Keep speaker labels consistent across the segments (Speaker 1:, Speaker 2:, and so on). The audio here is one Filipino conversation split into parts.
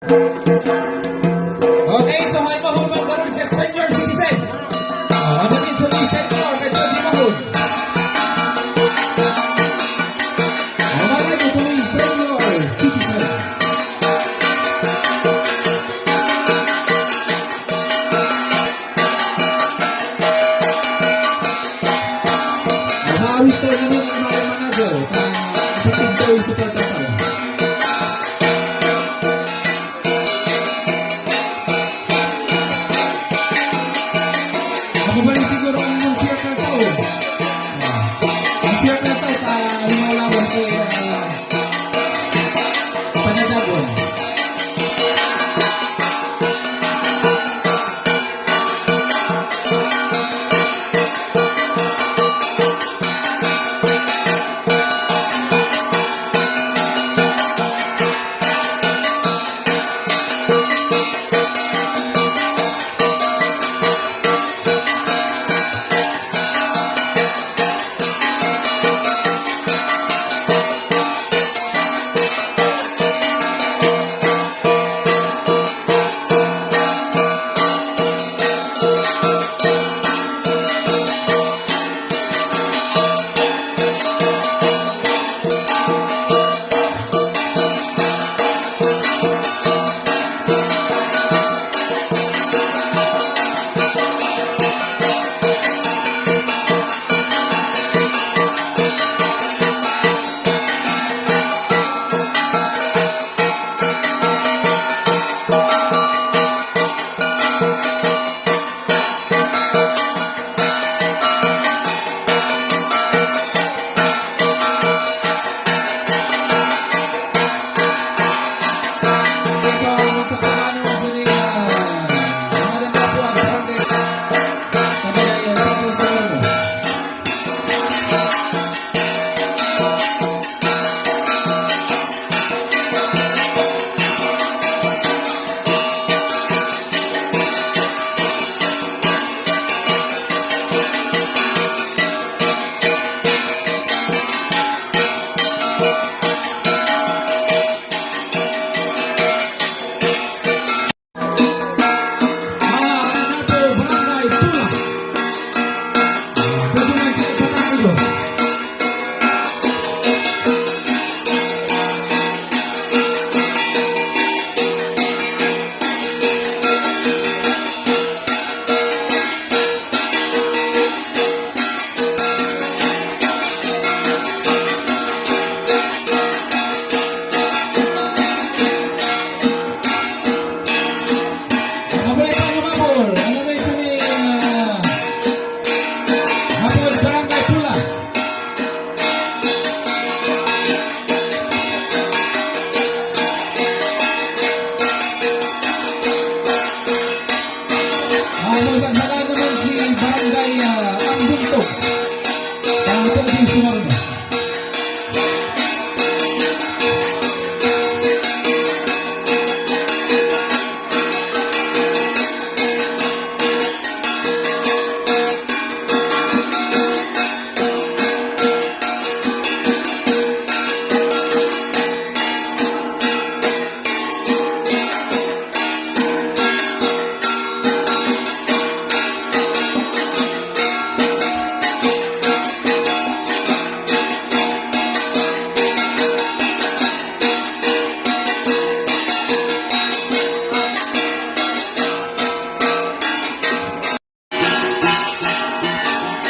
Speaker 1: Okay, so may mahulog karon kay senior citizen. Ano din sa senior kay Jody Mahul. Mga tuloy senior citizen. Awis tayo naman ang mga manager. Pagpinto yung super tasal. Mabalik siguro ang circle to. Ang circle to, lumalawan kay Panadagon.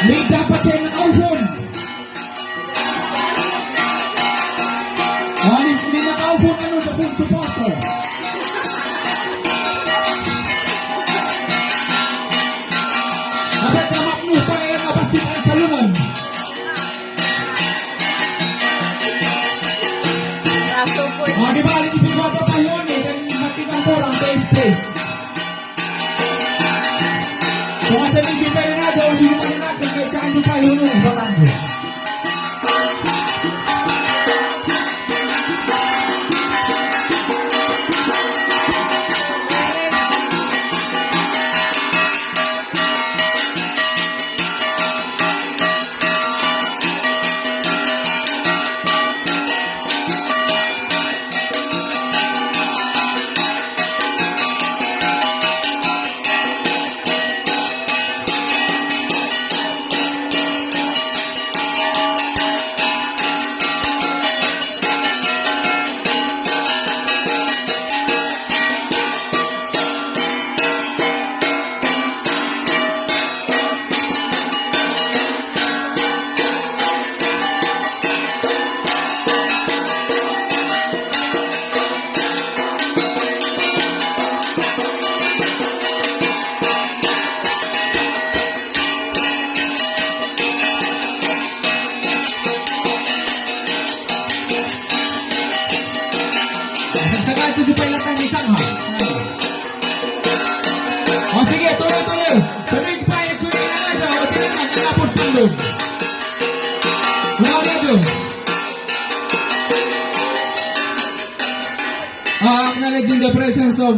Speaker 1: May dapat yan ng auhon. Hindi na auhon ano sa full supporter. Dapat na makno pa yan mabasit ang salunan. Di ba, ipigwapa pa yun eh. Dahil matinang ko lang face-face. Kung at sa hindi pa rin natin, sino pa rin natin, kahit saan yung tayo nung batanggo. Sagsagan, tujuh lang kang isang ha. O sige, tuloy-tuloy. Tuloy pa yung kunin na nga. O sila nga, nakapot pandong. Wala na dyan. Acknowledging the presence of